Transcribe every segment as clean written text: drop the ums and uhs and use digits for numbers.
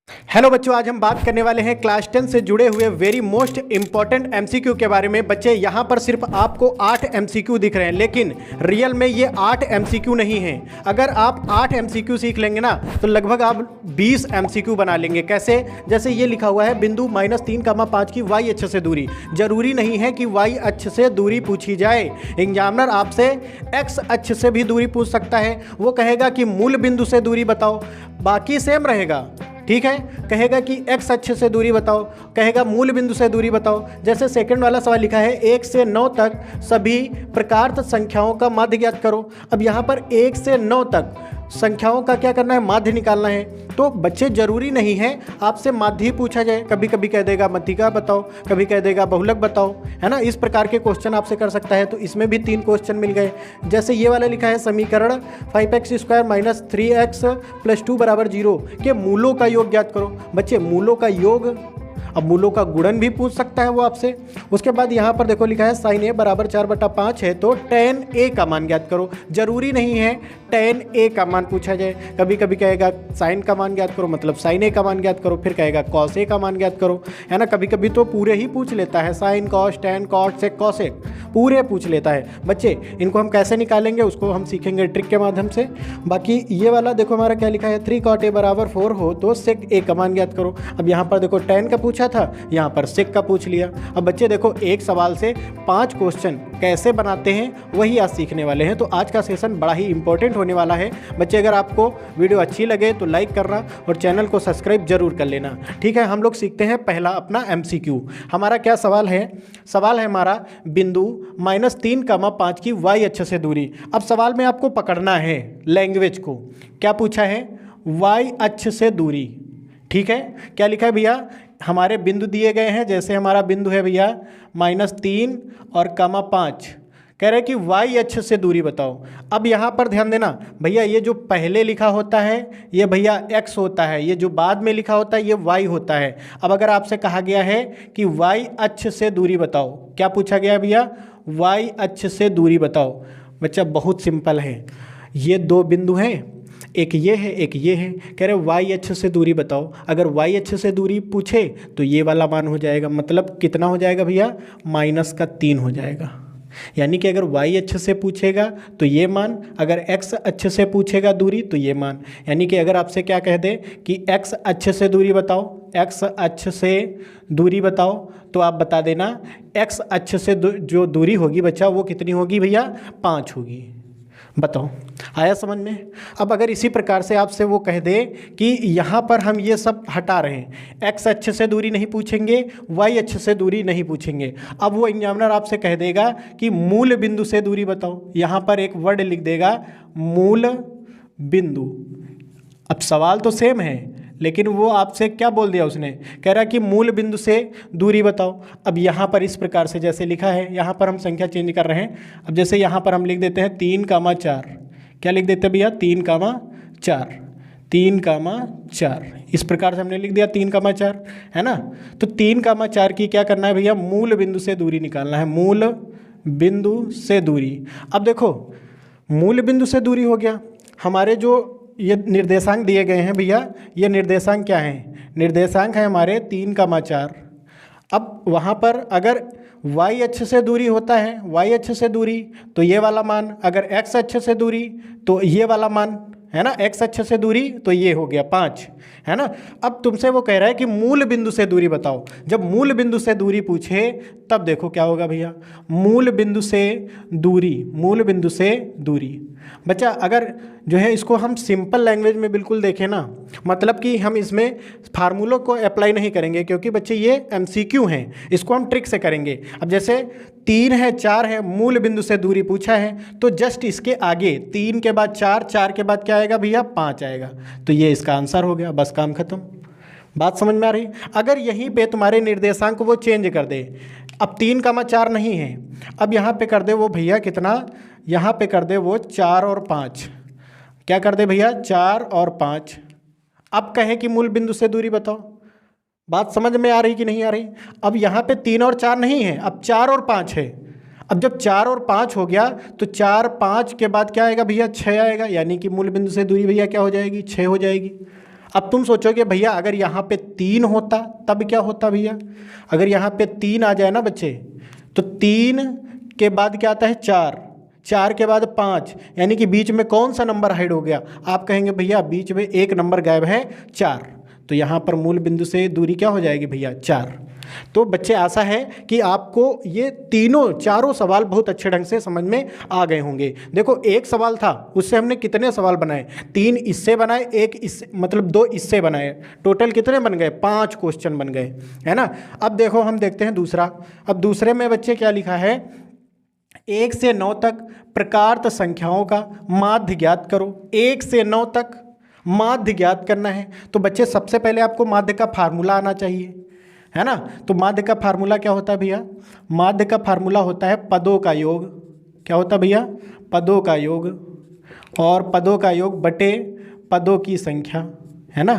Hello बच्चों, आज हम बात करने वाले हैं क्लास 10 से जुड़े हुए वेरी मोस्ट इंपॉर्टेंट एमसीक्यू के बारे में। बच्चे यहाँ पर सिर्फ आपको 8 एमसीक्यू दिख रहे हैं, लेकिन रियल में ये 8 एमसीक्यू नहीं हैं। अगर आप 8 एमसीक्यू सीख लेंगे ना तो लगभग आप 20 एमसीक्यू बना लेंगे। कैसे? जैसे ये लिखा हुआ है बिंदु -3,5 की वाई अक्ष से दूरी। जरूरी नहीं है कि वाई अक्ष से दूरी पूछी जाए। एग्जामिनर आपसे एक्स अक्ष से भी दूरी पूछ सकता है। वो कहेगा कि मूल बिंदु से दूरी बताओ, बाकी सेम रहेगा। ठीक है, कहेगा कि एक्स अक्ष से दूरी बताओ, कहेगा मूल बिंदु से दूरी बताओ। जैसे सेकंड वाला सवाल लिखा है 1 से 9 तक सभी प्रकार संख्याओं का माध्य ज्ञात करो। अब यहाँ पर 1 से 9 तक संख्याओं का क्या करना है? माध्य निकालना है। तो बच्चे जरूरी नहीं है आपसे माध्य ही पूछा जाए। कभी कभी कह देगा मध्यिका बताओ, कभी कह देगा बहुलक बताओ, है ना। इस प्रकार के क्वेश्चन आपसे कर सकता है। तो इसमें भी 3 क्वेश्चन मिल गए। जैसे ये वाला लिखा है समीकरण 5x² - 3x + 2 = 0 के मूलों का योग ज्ञात करो। बच्चे मूलों का योग, अब मूलों का गुणन भी पूछ सकता है वो आपसे। उसके बाद यहाँ पर देखो लिखा है sin a = 4/5 है, तो tan a का मान ज्ञात करो। जरूरी नहीं है tan a का मान पूछा जाए। कभी कभी कहेगा sin का मान ज्ञात करो, मतलब sin a का मान ज्ञात करो, फिर कहेगा cos a का मान ज्ञात करो, है ना। कभी कभी तो पूरे ही पूछ लेता है, sin cos tan cot sec cos sec पूरे पूछ लेता है। बच्चे इनको हम कैसे निकालेंगे उसको हम सीखेंगे ट्रिक के माध्यम से। बाकी ये वाला देखो हमारा क्या लिखा है 3 cot a = 4 हो तो sec a का मान ज्ञात करो। अब यहाँ पर देखो tan का पूछा था, यहाँ पर sec का पूछ लिया। अब बच्चे देखो एक सवाल से 5 क्वेश्चन कैसे बनाते हैं वही आज सीखने वाले हैं। तो आज का सेशन बड़ा ही इंपॉर्टेंट होने वाला है। बच्चे अगर आपको वीडियो अच्छी लगे तो लाइक करना और चैनल को सब्सक्राइब जरूर कर लेना। ठीक है, हम लोग सीखते हैं पहला अपना एमसीक्यू। हमारा क्या सवाल है? सवाल है हमारा बिंदु -3,5 की वाई अक्ष से दूरी। अब सवाल में आपको पकड़ना है लैंग्वेज को। क्या पूछा है? वाई अक्ष से दूरी। ठीक है, क्या लिखा है भैया? हमारे बिंदु दिए गए हैं। जैसे हमारा बिंदु है भैया -3 और 5, कह रहे हैं कि वाई अक्ष से दूरी बताओ। अब यहाँ पर ध्यान देना भैया, ये जो पहले लिखा होता है ये भैया x होता है, ये जो बाद में लिखा होता है ये y होता है। अब अगर आपसे कहा गया है कि y अक्ष से दूरी बताओ, क्या पूछा गया भैया? y अक्ष से दूरी बताओ। बच्चा बहुत सिंपल है, ये 2 बिंदु हैं, एक ये है एक ये है। कह रहे वाई अक्ष से दूरी बताओ। अगर वाई अक्ष से दूरी पूछे तो ये वाला मान हो जाएगा, मतलब कितना हो जाएगा भैया? -3 हो जाएगा। यानी कि अगर वाई अक्ष से पूछेगा तो ये मान, अगर एक्स अक्ष से पूछेगा दूरी तो ये मान। यानी कि अगर आपसे क्या कह दे कि एक्स अक्ष से दूरी बताओ, एक्स अक्ष से दूरी बताओ, तो आप बता देना एक्स अक्ष से जो दूरी होगी बच्चा वो कितनी होगी भैया? 5 होगी। बताओ, आया समझ में? अब अगर इसी प्रकार से आपसे वो कह दे कि यहाँ पर हम ये सब हटा रहे हैं, एक्स अक्ष से दूरी नहीं पूछेंगे, वाई अक्ष से दूरी नहीं पूछेंगे। अब वो एग्जामिनर आपसे कह देगा कि मूल बिंदु से दूरी बताओ। यहाँ पर एक वर्ड लिख देगा मूल बिंदु। अब सवाल तो सेम है लेकिन वो आपसे क्या बोल दिया उसने? कह रहा कि मूल बिंदु से दूरी बताओ। अब यहाँ पर इस प्रकार से जैसे लिखा है, यहाँ पर हम संख्या चेंज कर रहे हैं। अब जैसे यहाँ पर हम लिख देते हैं 3,4। क्या लिख देते हैं भैया? 3,4, 3,4। इस प्रकार से हमने लिख दिया 3,4, है ना। तो 3,4 की क्या करना है भैया? मूल बिंदु से दूरी निकालना है, मूल बिंदु से दूरी। अब देखो मूल बिंदु से दूरी हो गया। हमारे जो ये निर्देशांक दिए गए हैं भैया, ये निर्देशांक क्या हैं? निर्देशांक है हमारे 3,4। अब वहाँ पर अगर y अक्ष से दूरी होता है, y अक्ष से दूरी तो ये वाला मान, अगर x अक्ष से दूरी तो ये वाला मान, है ना। x अक्ष से दूरी तो ये हो गया 5, है ना। अब तुमसे वो कह रहा है कि मूल बिंदु से दूरी बताओ। जब मूल बिंदु से दूरी पूछे तब देखो क्या होगा भैया? मूल बिंदु से दूरी, मूल बिंदु से दूरी। बच्चा अगर जो है इसको हम सिंपल लैंग्वेज में बिल्कुल देखें ना, मतलब कि हम इसमें फार्मूलों को अप्लाई नहीं करेंगे क्योंकि बच्चे ये एमसीक्यू हैं, इसको हम ट्रिक से करेंगे। अब जैसे 3 है 4 है, मूल बिंदु से दूरी पूछा है तो जस्ट इसके आगे 3 के बाद 4, 4 के बाद क्या आएगा भैया? 5 आएगा। तो ये इसका आंसर हो गया, बस काम खत्म। बात समझ में आ रही? अगर यहीं पे तुम्हारे निर्देशांक वो चेंज कर दे, अब 3,4 नहीं है, अब यहाँ पे कर दे वो भैया कितना? यहाँ पे कर दे वो 4 और 5। क्या कर दे भैया? 4 और 5। अब कहे कि मूल बिंदु से दूरी बताओ। बात समझ में आ रही कि नहीं आ रही? अब यहाँ पे 3 और 4 नहीं है, अब 4 और 5 है। अब जब 4 और 5 हो गया तो 4, 5 के बाद क्या आएगा भैया? 6 आएगा। यानी कि मूल बिंदु से दूरी भैया क्या हो जाएगी? 6 हो जाएगी। अब तुम सोचोगे भैया अगर यहाँ पे 3 होता तब क्या होता भैया? अगर यहाँ पे 3 आ जाए ना बच्चे, तो 3 के बाद क्या आता है 4, 4 के बाद 5, यानी कि बीच में कौन सा नंबर हाइड हो गया? आप कहेंगे भैया बीच में एक नंबर गायब है 4, तो यहाँ पर मूल बिंदु से दूरी क्या हो जाएगी भैया 4। तो बच्चे आशा है कि आपको ये चारों सवाल बहुत अच्छे ढंग से समझ में आ गए होंगे। देखो एक सवाल था, उससे हमने कितने सवाल बनाए? 3 इससे बनाए, एक इससे, मतलब 2 इससे बनाए, टोटल कितने बन गए? 5 क्वेश्चन बन गए, है ना। अब देखो हम देखते हैं दूसरा। अब दूसरे में बच्चे क्या लिखा है? 1 से 9 तक प्रकारत संख्याओं का माध्य ज्ञात करो। 1 से 9 तक माध्य ज्ञात करना है। तो बच्चे सबसे पहले आपको माध्य का फार्मूला आना चाहिए, है ना। तो माध्य का फार्मूला क्या होता है भैया? माध्य का फार्मूला होता है पदों का योग। क्या होता है भैया? पदों का योग, और पदों का योग बटे पदों की संख्या, है ना।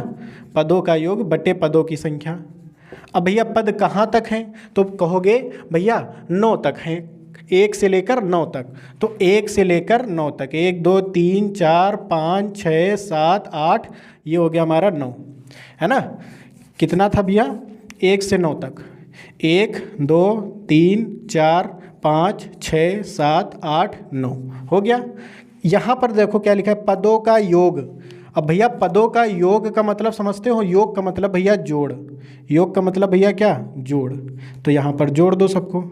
पदों का योग बटे पदों की संख्या। अब भैया पद कहाँ तक हैं? तो कहोगे भैया 9 तक हैं, 1 से लेकर 9 तक। तो 1 से लेकर 9 तक, 1 2 3 4 5 6 7 8, ये हो गया हमारा 9, है ना। कितना था भैया? 1 से 9 तक, 1 2 3 4 5 6 7 8 9 हो गया। यहाँ पर देखो क्या लिखा है? पदों का योग। अब भैया पदों का योग का मतलब समझते हो? योग का मतलब भैया जोड़, योग का मतलब भैया क्या? जोड़। तो यहाँ पर जोड़ दो सबको।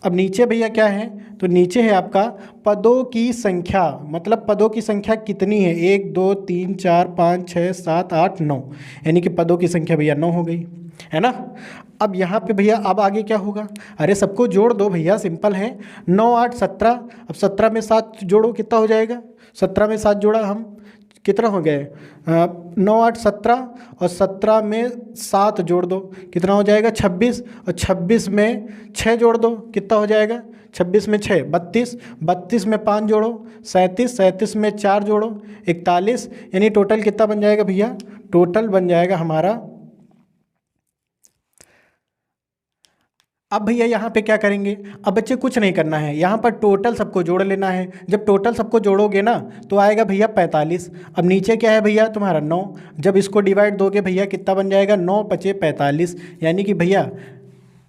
अब नीचे भैया क्या है? तो नीचे है आपका पदों की संख्या, मतलब पदों की संख्या कितनी है? 1 2 3 4 5 6 7 8 9, यानी कि पदों की संख्या भैया 9 हो गई, है ना। अब यहाँ पे भैया अब आगे क्या होगा? अरे सबको जोड़ दो भैया, सिंपल है। 9 8 17, अब 17 में 7 जोड़ो, कितना हो जाएगा? 17 में 7 जोड़ा हम, कितना हो गए? 9 8 17, और 17 में 7 जोड़ दो, कितना हो जाएगा? 26, और 26 में 6 जोड़ दो, कितना हो जाएगा? 26 में 6 32, 32 में 5 जोड़ो 37, 37 में 4 जोड़ो 41, यानी टोटल कितना बन जाएगा भैया? टोटल बन जाएगा हमारा। अब भैया यहाँ पे क्या करेंगे? अब बच्चे कुछ नहीं करना है, यहाँ पर टोटल सबको जोड़ लेना है। जब टोटल सबको जोड़ोगे ना तो आएगा भैया 45। अब नीचे क्या है भैया? तुम्हारा 9। जब इसको डिवाइड दोगे भैया कितना बन जाएगा? 9 5 45, यानी कि भैया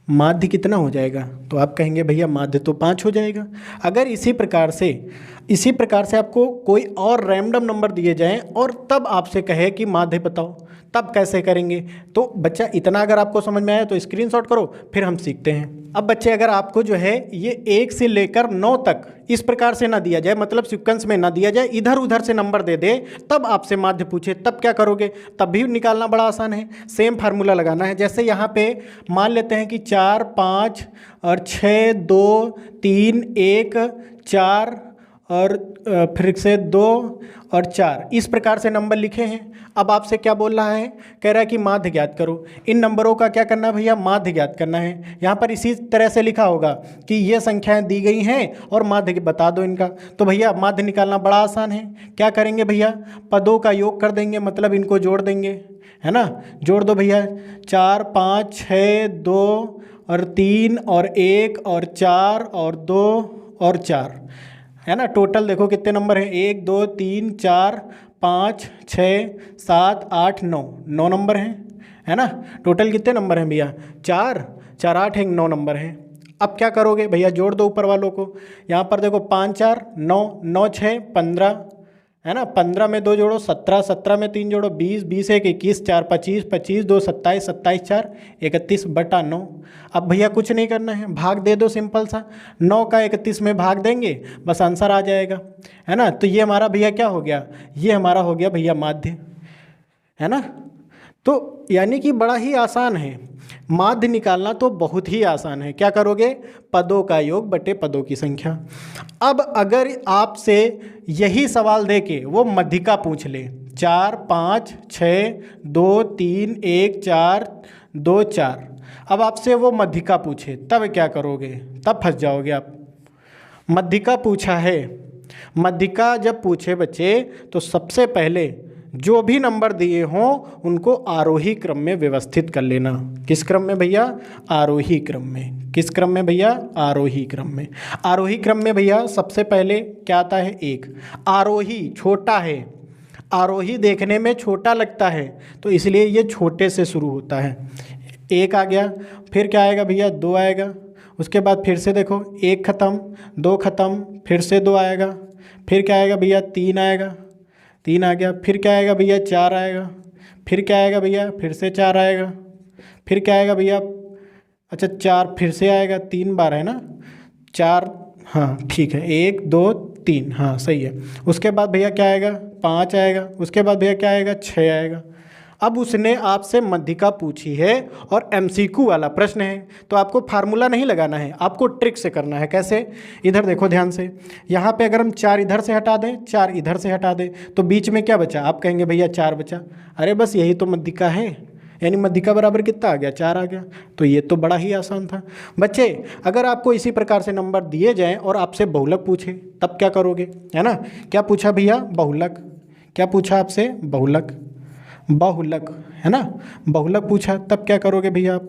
माध्य कितना हो जाएगा? तो आप कहेंगे भैया माध्य तो 5 हो जाएगा। अगर इसी प्रकार से आपको कोई और रैंडम नंबर दिए जाएं और तब आपसे कहे कि माध्य बताओ, तब कैसे करेंगे? तो बच्चा इतना अगर आपको समझ में आया तो स्क्रीनशॉट करो, फिर हम सीखते हैं। अब बच्चे अगर आपको जो है ये 1 से लेकर 9 तक इस प्रकार से ना दिया जाए, मतलब सीक्वेंस में ना दिया जाए, इधर उधर से नंबर दे दे, तब आपसे माध्य पूछे, तब क्या करोगे? तब भी निकालना बड़ा आसान है, सेम फार्मूला लगाना है। जैसे यहाँ पे मान लेते हैं कि 4 5 और 6 2 3 1 4 और फिर से 2 और 4, इस प्रकार से नंबर लिखे हैं। अब आपसे क्या बोल रहा है? कह रहा है कि माध्य ज्ञात करो। इन नंबरों का क्या करना है भैया? माध्य ज्ञात करना है। यहाँ पर इसी तरह से लिखा होगा कि ये संख्याएं दी गई हैं और माध्य बता दो इनका। तो भैया माध्य निकालना बड़ा आसान है। क्या करेंगे भैया? पदों का योग कर देंगे, मतलब इनको जोड़ देंगे, है ना। जोड़ दो भैया, 4 5 6 2 और 3 और 1 और 4 और 2 और 4, है ना। टोटल देखो कितने नंबर हैं? 1 2 3 4 5 6 7 8 9, 9 नंबर हैं, है ना। टोटल कितने नंबर हैं भैया? 4 4 8 हैं, 9 नंबर हैं। अब क्या करोगे भैया? जोड़ दो ऊपर वालों को। यहाँ पर देखो 5 4 9, 9 6 15, है ना। 15 में 2 जोड़ो 17, 17 में 3 जोड़ो 20, 20 1 21, 4 25, 25 2 27, 27 4 31 बटा 9। अब भैया कुछ नहीं करना है, भाग दे दो, सिंपल सा। 9 का 31 में भाग देंगे, बस आंसर आ जाएगा, है ना। तो ये हमारा भैया क्या हो गया? ये हमारा हो गया भैया माध्य, है ना। तो यानी कि बड़ा ही आसान है, माध्य निकालना तो बहुत ही आसान है। क्या करोगे? पदों का योग बटे पदों की संख्या। अब अगर आपसे यही सवाल दे के वो मध्यिका पूछ ले, 4 5 6 2 3 1 4 2 4, अब आपसे वो मध्यिका पूछे, तब क्या करोगे? तब फंस जाओगे आप। मध्यिका पूछा है, मध्यिका जब पूछे बच्चे तो सबसे पहले जो भी नंबर दिए हों उनको आरोही क्रम में व्यवस्थित कर लेना। किस क्रम में भैया? आरोही क्रम में। किस क्रम में भैया? आरोही क्रम में। आरोही क्रम में भैया सबसे पहले क्या आता है? 1। आरोही छोटा है, आरोही देखने में छोटा लगता है तो इसलिए ये छोटे से शुरू होता है। एक आ गया, फिर क्या आएगा भैया, दो आएगा, उसके बाद फिर से देखो एक ख़त्म, दो ख़त्म, फिर से दो आएगा, फिर क्या आएगा भैया, तीन आएगा, तीन आ गया, फिर क्या आएगा भैया, चार आएगा, फिर क्या आएगा भैया, फिर से चार आएगा, फिर क्या आएगा भैया, अच्छा चार फिर से आएगा, तीन बार है ना, चार, हाँ ठीक है, एक दो तीन, हाँ सही है। उसके बाद भैया क्या आएगा, पाँच आएगा, उसके बाद भैया क्या आएगा, छः आएगा। अब उसने आपसे मध्यिका पूछी है और एमसीक्यू वाला प्रश्न है तो आपको फार्मूला नहीं लगाना है, आपको ट्रिक से करना है। कैसे, इधर देखो ध्यान से, यहाँ पे अगर हम चार इधर से हटा दें, चार इधर से हटा दें तो बीच में क्या बचा, आप कहेंगे भैया चार बचा, अरे बस यही तो मध्यिका है, यानी मध्यिका बराबर कितना आ गया, चार आ गया। तो ये तो बड़ा ही आसान था। बच्चे अगर आपको इसी प्रकार से नंबर दिए जाएं और आपसे बहुलक पूछे तब क्या करोगे, है ना। क्या पूछा भैया, बहुलक, क्या पूछा आपसे, बहुलक, बहुलक, है ना, बहुलक पूछा तब क्या करोगे भैया आप,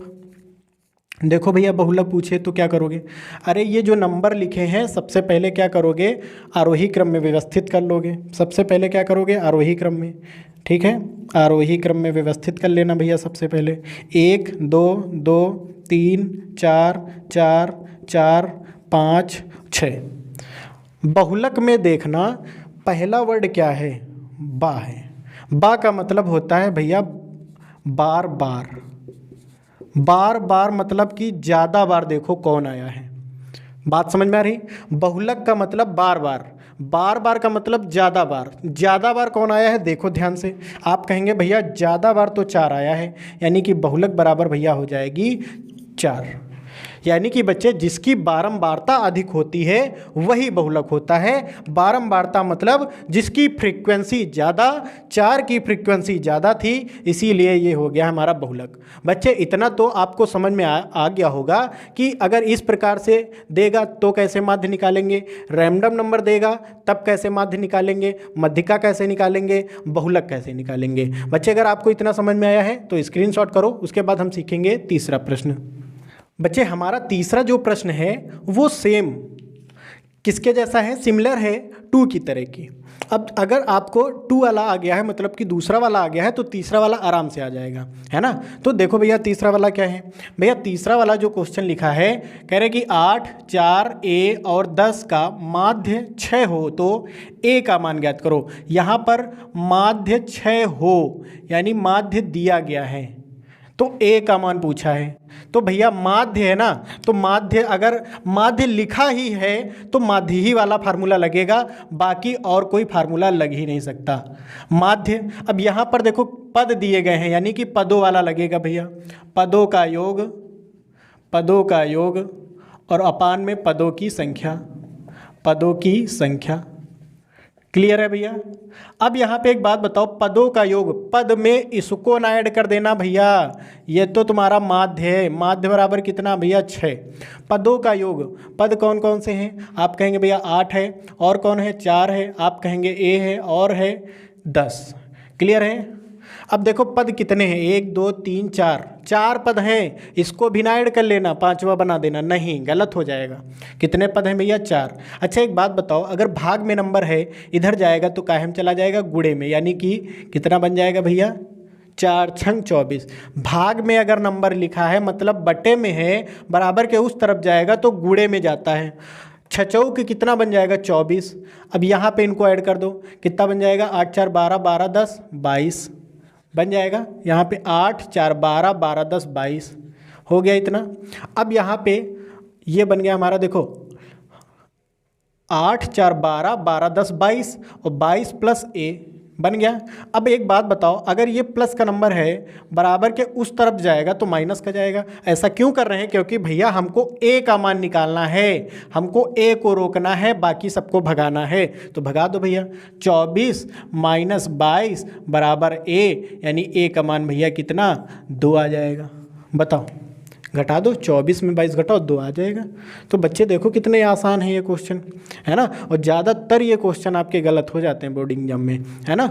देखो भैया बहुलक पूछे तो क्या करोगे, अरे ये जो नंबर लिखे हैं सबसे पहले क्या करोगे, आरोही क्रम में व्यवस्थित कर लोगे। सबसे पहले क्या करोगे, आरोही क्रम में, ठीक है, आरोही क्रम में व्यवस्थित कर लेना भैया। सबसे पहले एक दो दो तीन चार चार चार पाँच छः। बहुलक में देखना पहला वर्ड क्या है, बा है। बा का मतलब होता है भैया बार बार, बार बार मतलब कि ज़्यादा बार देखो कौन आया है, बात समझ में आ रही। बहुलक का मतलब बार बार, बार बार का मतलब ज़्यादा बार, ज़्यादा बार कौन आया है देखो ध्यान से। आप कहेंगे भैया ज़्यादा बार तो चार आया है, यानी कि बहुलक बराबर भैया हो जाएगी चार। यानी कि बच्चे जिसकी बारंबारता अधिक होती है वही बहुलक होता है। बारंबारता मतलब जिसकी फ्रीक्वेंसी ज़्यादा, चार की फ्रीक्वेंसी ज़्यादा थी, इसीलिए ये हो गया हमारा बहुलक। बच्चे इतना तो आपको समझ में आ गया होगा कि अगर इस प्रकार से देगा तो कैसे माध्य निकालेंगे, रैंडम नंबर देगा तब कैसे माध्य निकालेंगे, मध्यिका कैसे निकालेंगे, बहुलक कैसे निकालेंगे। बच्चे अगर आपको इतना समझ में आया है तो स्क्रीनशॉट करो, उसके बाद हम सीखेंगे तीसरा प्रश्न। बच्चे हमारा तीसरा जो प्रश्न है वो सेम किसके जैसा है, सिमिलर है टू की तरह की। अब अगर आपको टू वाला आ गया है मतलब कि दूसरा वाला आ गया है तो तीसरा वाला आराम से आ जाएगा, है ना। तो देखो भैया तीसरा वाला क्या है, भैया तीसरा वाला जो क्वेश्चन लिखा है कह रहे कि 8, 4, a और 10 का माध्य 6 हो तो a का मान ज्ञात करो। यहाँ पर माध्य 6 हो यानी माध्य दिया गया है तो a का मान पूछा है। तो भैया माध्य है ना, तो माध्य अगर माध्य लिखा ही है तो माध्य ही वाला फार्मूला लगेगा, बाकी और कोई फार्मूला लग ही नहीं सकता। माध्य, अब यहाँ पर देखो पद दिए गए हैं यानी कि पदों वाला लगेगा भैया, पदों का योग, पदों का योग और अपान में पदों की संख्या, पदों की संख्या। क्लियर है भैया। अब यहाँ पे एक बात बताओ, पदों का योग, पद में इसको ना ऐड कर देना भैया, ये तो तुम्हारा माध्य है, माध्य बराबर कितना भैया 6। पदों का योग, पद कौन कौन से हैं, आप कहेंगे भैया 8 है, और कौन है 4 है, आप कहेंगे a है, और है 10। क्लियर है। अब देखो पद कितने हैं, 1 2 3 4, 4 पद हैं, इसको भी ना ऐड कर लेना, पांचवा बना देना, नहीं गलत हो जाएगा। कितने पद हैं भैया 4। अच्छा एक बात बताओ, अगर भाग में नंबर है इधर जाएगा तो कायम चला जाएगा गुणे में, यानी कि कितना बन जाएगा भैया 4 छंग 24। भाग में अगर नंबर लिखा है मतलब बटे में है, बराबर के उस तरफ जाएगा तो गुणे में जाता है। छचौक कितना बन जाएगा 24। अब यहाँ पे इनको ऐड कर दो, कितना बन जाएगा 8 4 12, 12 10 22 बन जाएगा। यहाँ पे 8 4 12, 12 10 22 हो गया इतना। अब यहाँ पे ये बन गया हमारा, देखो 8 4 12, 12 10 22 और 22 प्लस a बन गया। अब एक बात बताओ, अगर ये प्लस का नंबर है बराबर के उस तरफ जाएगा तो माइनस का जाएगा। ऐसा क्यों कर रहे हैं, क्योंकि भैया हमको a का मान निकालना है, हमको a को रोकना है, बाकी सबको भगाना है। तो भगा दो भैया, 24 माइनस 22 बराबर a, यानी a का मान भैया कितना 2 आ जाएगा। बताओ, घटा दो, 24 में 22 घटाओ 2 आ जाएगा। तो बच्चे देखो कितने आसान है ये क्वेश्चन, है ना। और ज़्यादातर ये क्वेश्चन आपके गलत हो जाते हैं बोर्डिंग एग्जाम में, है ना।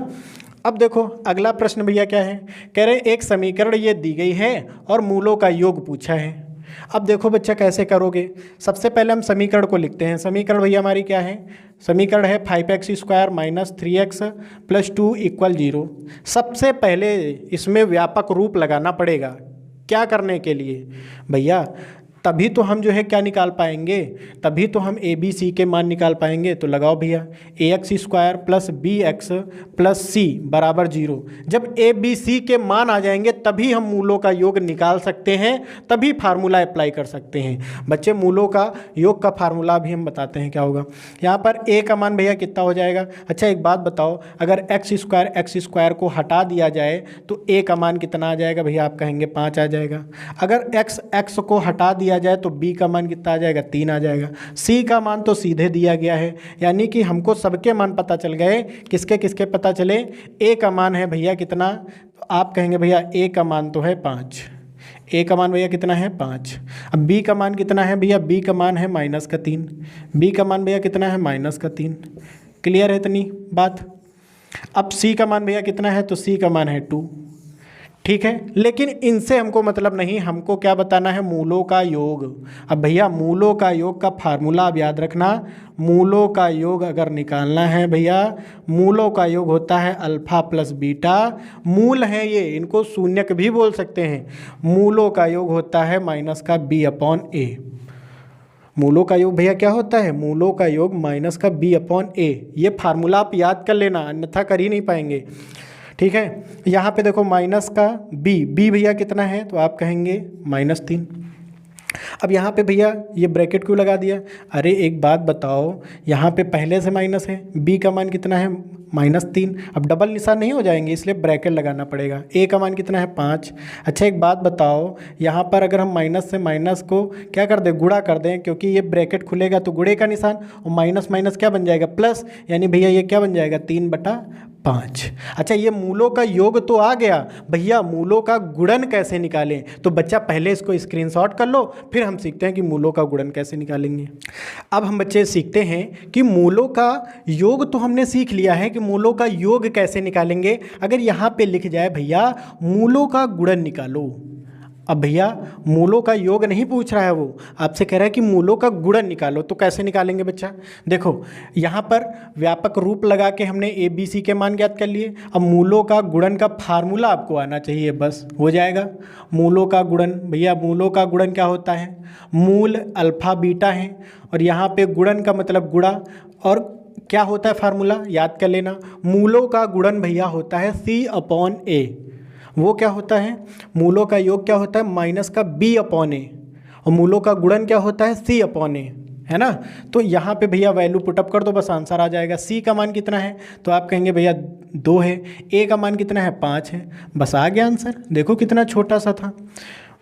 अब देखो अगला प्रश्न भैया क्या है, कह रहे एक समीकरण ये दी गई है और मूलों का योग पूछा है। अब देखो बच्चा कैसे करोगे। सबसे पहले हम समीकरण को लिखते हैं। समीकरण भैया हमारी क्या है, समीकरण है 5x² minus 3x plus 2 equal 0। सबसे पहले इसमें व्यापक रूप लगाना पड़ेगा। क्या करने के लिए भैया, तभी तो हम जो है क्या निकाल पाएंगे, तभी तो हम ए बी सी के मान निकाल पाएंगे। तो लगाओ भैया ax² plus bx plus c बराबर 0। जब ए बी सी के मान आ जाएंगे तभी हम मूलों का योग निकाल सकते हैं, तभी फार्मूला अप्लाई कर सकते हैं। बच्चे मूलों का योग का फार्मूला भी हम बताते हैं क्या होगा। यहाँ पर a का मान भैया कितना हो जाएगा। अच्छा एक बात बताओ, अगर x² को हटा दिया जाए तो a का मान कितना आ जाएगा भैया, आप कहेंगे 5 आ जाएगा। अगर x को हटा दिया जाए तो b का मान कितना आ जाएगा, 3 आ जाएगा। c का मान तो सीधे दिया गया है, यानी कि हमको सबके मान पता चल गए। किसके किसके पता चले, a का मान है भैया कितना, तो आप कहेंगे भैया a का मान तो है 5। a का मान भैया कितना है 5। अब b का मान कितना है भैया, b का मान है -3। b का मान भैया कितना है -3। क्लियर है इतनी बात। अब c का मान भैया कितना है, तो c का मान है 2। ठीक है, लेकिन इनसे हमको मतलब नहीं, हमको क्या बताना है, मूलों का योग। अब भैया मूलों का योग का फार्मूला आप याद रखना। मूलों का योग अगर निकालना है भैया, मूलों का योग होता है अल्फा प्लस बीटा। मूल हैं ये, इनको शून्यक भी बोल सकते हैं। मूलों का योग होता है माइनस का b/a। मूलों का योग भैया क्या होता है, मूलों का योग माइनस का b/a। ये फार्मूला आप याद कर लेना, अन्यथा कर ही नहीं पाएंगे। ठीक है, यहाँ पे देखो माइनस का b भैया कितना है, तो आप कहेंगे -3। अब यहाँ पे भैया ये ब्रैकेट क्यों लगा दिया, अरे एक बात बताओ, यहाँ पे पहले से माइनस है, b का मान कितना है -3। अब डबल निशान नहीं हो जाएंगे, इसलिए ब्रैकेट लगाना पड़ेगा। a का मान कितना है 5। अच्छा एक बात बताओ, यहाँ पर अगर हम माइनस से माइनस को क्या कर दें, गुणा कर दें, क्योंकि ये ब्रैकेट खुलेगा तो गुणे का निशान, और माइनस माइनस क्या बन जाएगा, प्लस, यानी भैया ये क्या बन जाएगा 3/5। अच्छा ये मूलों का योग तो आ गया भैया, मूलों का गुणन कैसे निकालें, तो बच्चा पहले इसको स्क्रीनशॉट कर लो, फिर हम सीखते हैं कि मूलों का गुणन कैसे निकालेंगे। अब हम बच्चे सीखते हैं कि मूलों का योग तो हमने सीख लिया है कि मूलों का योग कैसे निकालेंगे। अगर यहाँ पे लिख जाए भैया मूलों का गुणन निकालो, अब भैया मूलों का योग नहीं पूछ रहा है, वो आपसे कह रहा है कि मूलों का गुणन निकालो, तो कैसे निकालेंगे बच्चा। देखो यहाँ पर व्यापक रूप लगा के हमने ए बी सी के मान ज्ञात कर लिए। अब मूलों का गुणन का फार्मूला आपको आना चाहिए, बस हो जाएगा। मूलों का गुणन भैया, मूलों का गुणन क्या होता है, मूल अल्फा बीटा है, और यहाँ पे गुणन का मतलब गुणा, और क्या होता है फार्मूला याद कर लेना। मूलों का गुणन भैया होता है c/a। वो क्या होता है, मूलों का योग क्या होता है माइनस का b/a, और मूलों का गुणन क्या होता है c/a, है ना। तो यहाँ पे भैया वैल्यू पुटअप कर दो, बस आंसर आ जाएगा। c का मान कितना है, तो आप कहेंगे भैया 2 है। a का मान कितना है 5 है, बस आ गया आंसर। देखो कितना छोटा सा था।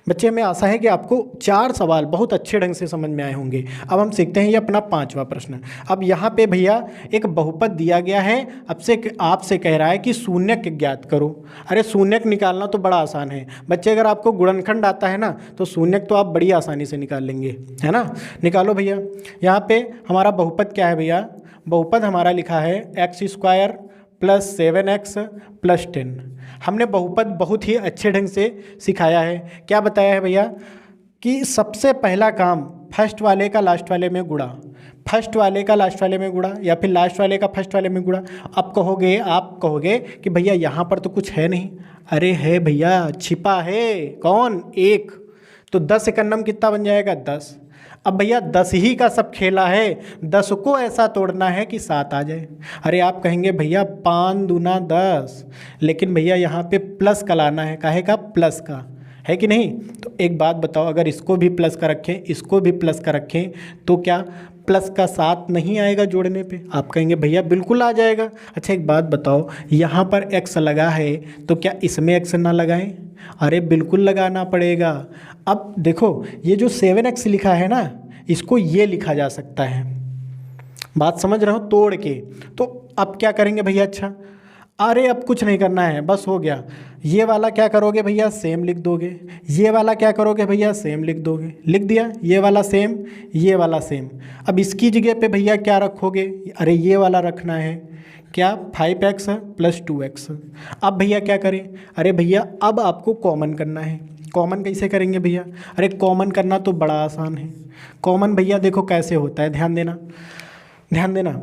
बच्चे हमें आशा है कि आपको 4 सवाल बहुत अच्छे ढंग से समझ में आए होंगे। अब हम सीखते हैं ये अपना 5वां प्रश्न। अब यहाँ पे भैया एक बहुपद दिया गया है, आपसे कह रहा है कि शून्यक ज्ञात करो। अरे शून्यक निकालना तो बड़ा आसान है बच्चे, अगर आपको गुणनखंड आता है ना तो शून्यक तो आप बड़ी आसानी से निकाल लेंगे, है ना। निकालो भैया। यहाँ पे हमारा बहुपद क्या है भैया, बहुपद हमारा लिखा है x² प्लस 7x प्लस 10। हमने बहुपद बहुत ही अच्छे ढंग से सिखाया है। क्या बताया है भैया कि सबसे पहला काम फर्स्ट वाले का लास्ट वाले में गुणा, फर्स्ट वाले का लास्ट वाले में गुणा, या फिर लास्ट वाले का फर्स्ट वाले में गुणा। आप कहोगे कि भैया यहाँ पर तो कुछ है नहीं। अरे है भैया, छिपा है। कौन, 1। तो 10 एकन्नम कितना बन जाएगा 10। अब भैया 10 ही का सब खेला है, 10 को ऐसा तोड़ना है कि 7 आ जाए। अरे आप कहेंगे भैया 5 दूना 10, लेकिन भैया यहाँ पे प्लस का लाना है, काहे का, प्लस का, है कि नहीं। तो एक बात बताओ, अगर इसको भी प्लस का रखें, इसको भी प्लस का रखें, तो क्या प्लस का 7 नहीं आएगा जोड़ने पे। आप कहेंगे भैया बिल्कुल आ जाएगा। अच्छा एक बात बताओ, यहाँ पर x लगा है तो क्या इसमें x ना लगाएं। अरे बिल्कुल लगाना पड़ेगा। अब देखो ये जो 7x लिखा है ना, इसको ये लिखा जा सकता है, बात समझ रहे हो, तोड़ के। तो अब क्या करेंगे भैया, अच्छा अरे अब कुछ नहीं करना है, बस हो गया। ये वाला क्या करोगे भैया, सेम लिख दोगे। ये वाला क्या करोगे भैया, सेम लिख दोगे। लिख दिया, ये वाला सेम, ये वाला सेम। अब इसकी जगह पे भैया क्या रखोगे, अरे ये वाला रखना है, क्या, 5x प्लस 2x। अब भैया क्या करें, अरे भैया अब आपको कॉमन करना है। कॉमन कैसे करेंगे भैया? अरे कॉमन करना तो बड़ा आसान है। कॉमन भैया देखो कैसे होता है, ध्यान देना ध्यान देना।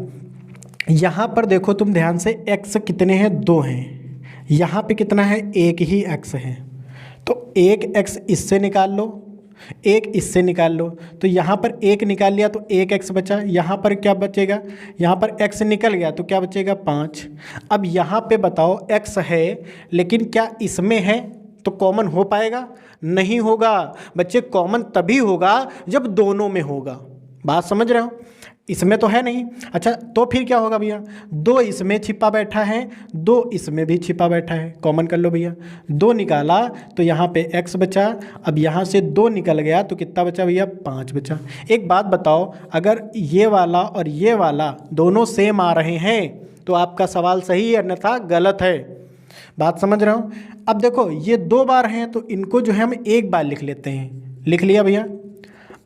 यहाँ पर देखो तुम ध्यान से, x कितने हैं? 2 हैं। यहाँ पे कितना है? 1 ही x है। तो 1x इससे निकाल लो, 1 इससे निकाल लो, तो यहाँ पर 1 निकाल लिया तो 1x बचा। यहाँ पर क्या बचेगा? यहाँ पर x निकल गया तो क्या बचेगा? 5। अब यहाँ पे बताओ x है लेकिन क्या इसमें है तो कॉमन हो पाएगा? नहीं होगा बच्चे। कॉमन तभी होगा जब दोनों में होगा। बात समझ रहे हो? इसमें तो है नहीं। अच्छा तो फिर क्या होगा भैया? 2 इसमें छिपा बैठा है, 2 इसमें भी छिपा बैठा है। कॉमन कर लो भैया। 2 निकाला तो यहाँ पे x बचा। अब यहाँ से 2 निकल गया तो कितना बचा भैया? 5 बचा। एक बात बताओ, अगर ये वाला और ये वाला दोनों सेम आ रहे हैं तो आपका सवाल सही है, अन्यथा गलत है। बात समझ रहे हो? अब देखो ये 2 बार हैं तो इनको जो है हम एक बार लिख लेते हैं। लिख लिया भैया।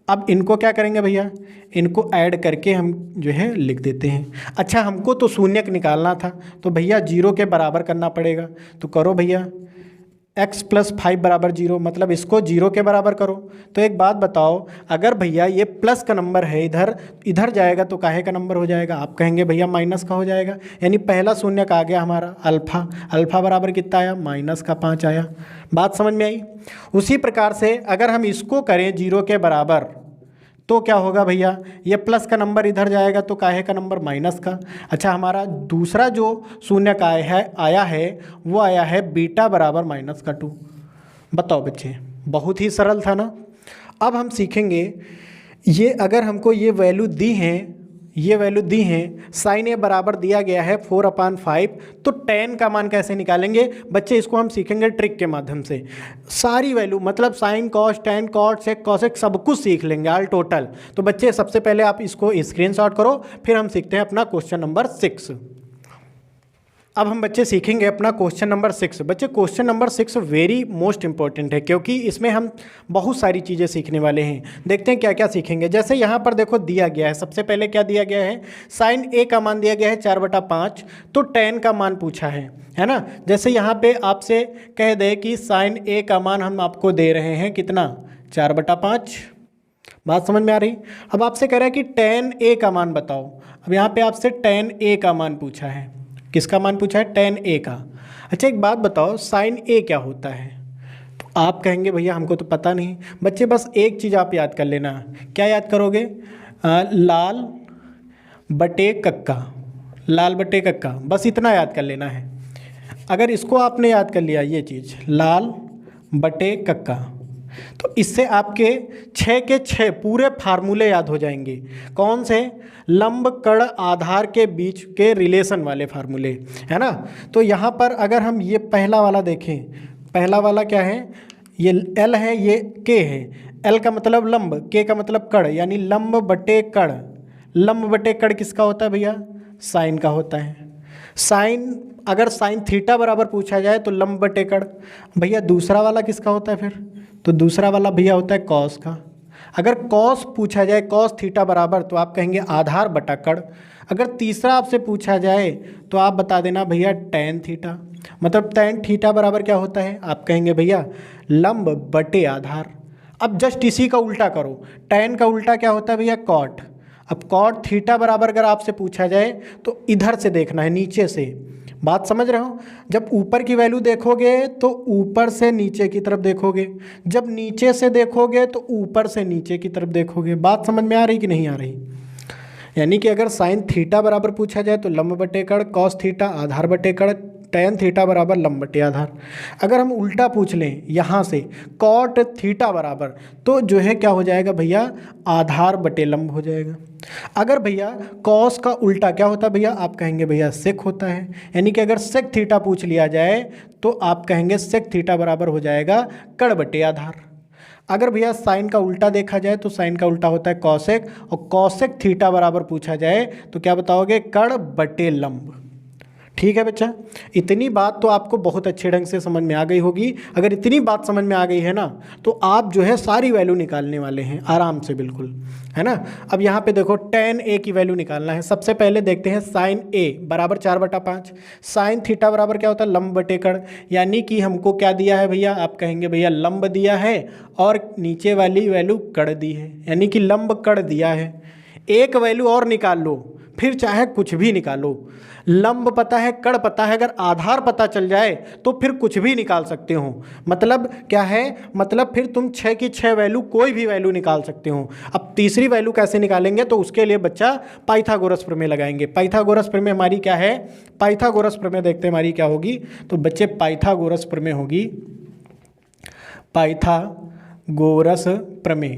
अब इनको क्या करेंगे भैया? इनको ऐड करके हम जो है लिख देते हैं। अच्छा हमको तो शून्यक निकालना था तो भैया 0 के बराबर करना पड़ेगा। तो करो भैया, x + 5 = 0, मतलब इसको 0 के बराबर करो। तो एक बात बताओ, अगर भैया ये प्लस का नंबर है इधर इधर जाएगा तो काहे का नंबर हो जाएगा? आप कहेंगे भैया माइनस का हो जाएगा। यानी पहला शून्यक आ गया हमारा अल्फ़ा। अल्फ़ा बराबर कितना आया? -5 आया। बात समझ में आई? उसी प्रकार से अगर हम इसको करें 0 के बराबर तो क्या होगा भैया? ये प्लस का नंबर इधर जाएगा तो काहे का नंबर? माइनस का। अच्छा हमारा दूसरा जो शून्यक आया है वो आया है बीटा बराबर -2। बताओ बच्चे, बहुत ही सरल था ना। अब हम सीखेंगे, ये अगर हमको ये वैल्यू दी हैं, साइन ए बराबर दिया गया है 4/5, तो tan का मान कैसे निकालेंगे बच्चे? इसको हम सीखेंगे ट्रिक के माध्यम से। सारी वैल्यू मतलब sine, cos, tan, cot, sec, cosec सब कुछ सीख लेंगे ऑल टोटल। तो बच्चे सबसे पहले आप इसको स्क्रीनशॉट करो, फिर हम सीखते हैं अपना क्वेश्चन नंबर 6। अब हम बच्चे सीखेंगे अपना क्वेश्चन नंबर 6। बच्चे question number 6 very most important है क्योंकि इसमें हम बहुत सारी चीज़ें सीखने वाले हैं। देखते हैं क्या क्या सीखेंगे। जैसे यहाँ पर देखो दिया गया है, सबसे पहले क्या दिया गया है? साइन ए का मान दिया गया है 4/5, तो tan का मान पूछा है ना। जैसे यहाँ पे आपसे कह दे कि साइन ए का मान हम आपको दे रहे हैं कितना? 4/5। बात समझ में आ रही? अब आपसे कह रहा है कि tan ए का मान बताओ। अब यहाँ पे आपसे tan ए का मान पूछा है। किसका मान पूछा है? tan ए का। अच्छा एक बात बताओ, साइन ए क्या होता है? तो आप कहेंगे भैया हमको तो पता नहीं। बच्चे बस एक चीज़ आप याद कर लेना। क्या याद करोगे? लाल बटे कक्का, लाल बटे कक्का, बस इतना याद कर लेना है। अगर इसको आपने याद कर लिया, ये चीज़ लाल बटे कक्का, तो इससे आपके 6 के 6 पूरे फार्मूले याद हो जाएंगे। कौन से? लंब कर्ण आधार के बीच के रिलेशन वाले फार्मूले, है ना। तो यहाँ पर अगर हम ये पहला वाला देखें, पहला वाला क्या है? ये L है, ये K है। L का मतलब लंब, K का मतलब कर्ण, यानी लंब बटे कर्ण। लंब बटे कर्ण किसका होता है भैया? साइन का होता है। साइन, अगर साइन थीटा बराबर पूछा जाए तो लंब बटे कर्ण। भैया दूसरा वाला किसका होता है फिर? तो दूसरा वाला भैया होता है कॉस का। अगर कॉस पूछा जाए, कॉस थीटा बराबर, तो आप कहेंगे आधार बटा कर्ण। अगर तीसरा आपसे पूछा जाए तो आप बता देना भैया tan थीटा। मतलब tan थीटा बराबर क्या होता है? आप कहेंगे भैया लंब बटे आधार। अब जस्ट इसी का उल्टा करो, tan का उल्टा क्या होता है भैया? cot। अब cot थीटा बराबर अगर आपसे पूछा जाए तो इधर से देखना है, नीचे से। बात समझ रहे हो? जब ऊपर की वैल्यू देखोगे तो ऊपर से नीचे की तरफ देखोगे, जब नीचे से देखोगे तो ऊपर से नीचे की तरफ देखोगे। बात समझ में आ रही कि नहीं आ रही? यानी कि अगर साइन थीटा बराबर पूछा जाए तो लंब बटे कर्ण, कॉस थीटा आधार बटे कर्ण, tan थीटा बराबर लंब बटे आधार। अगर हम उल्टा पूछ लें यहाँ से, कॉट थीटा बराबर, तो जो है क्या हो जाएगा भैया? आधार बटे लंब हो जाएगा। अगर भैया कॉस का उल्टा क्या होता है भैया? आप कहेंगे भैया सेक होता है। यानी कि अगर सेक थीटा पूछ लिया जाए तो आप कहेंगे सेक थीटा बराबर हो जाएगा कर्ण बटे आधार। अगर भैया साइन का उल्टा देखा जाए तो साइन का उल्टा होता है कॉसेक, और कॉसेक थीटा बराबर पूछा जाए तो क्या बताओगे? कर्ण बटे लंब। ठीक है बच्चा, इतनी बात तो आपको बहुत अच्छे ढंग से समझ में आ गई होगी। अगर इतनी बात समझ में आ गई है ना तो आप जो है सारी वैल्यू निकालने वाले हैं आराम से, बिल्कुल, है ना। अब यहाँ पे देखो tan a की वैल्यू निकालना है। सबसे पहले देखते हैं sin a बराबर 4/5, sin थीटा बराबर क्या होता है, लंब बटे कड़। यानी कि हमको क्या दिया है भैया, आप कहेंगे भैया लंब दिया है और नीचे वाली वैल्यू कड़ दी है, यानी कि लंब कड़ दिया है। एक वैल्यू और निकाल लो, फिर चाहे कुछ भी निकालो। लंब पता है, कड़ पता है, अगर आधार पता चल जाए तो फिर कुछ भी निकाल सकते हो। मतलब क्या है, मतलब फिर तुम 6 की 6 वैल्यू, कोई भी वैल्यू निकाल सकते हो। अब तीसरी वैल्यू कैसे निकालेंगे, तो उसके लिए बच्चा पाइथागोरस प्रमेय लगाएंगे। पाइथागोरस प्रमेय हमारी क्या है, पाइथागोरस प्रमेय देखते हैं हमारी क्या होगी। तो बच्चे पाइथागोरस प्रमेय होगी, पाइथागोरस प्रमेय।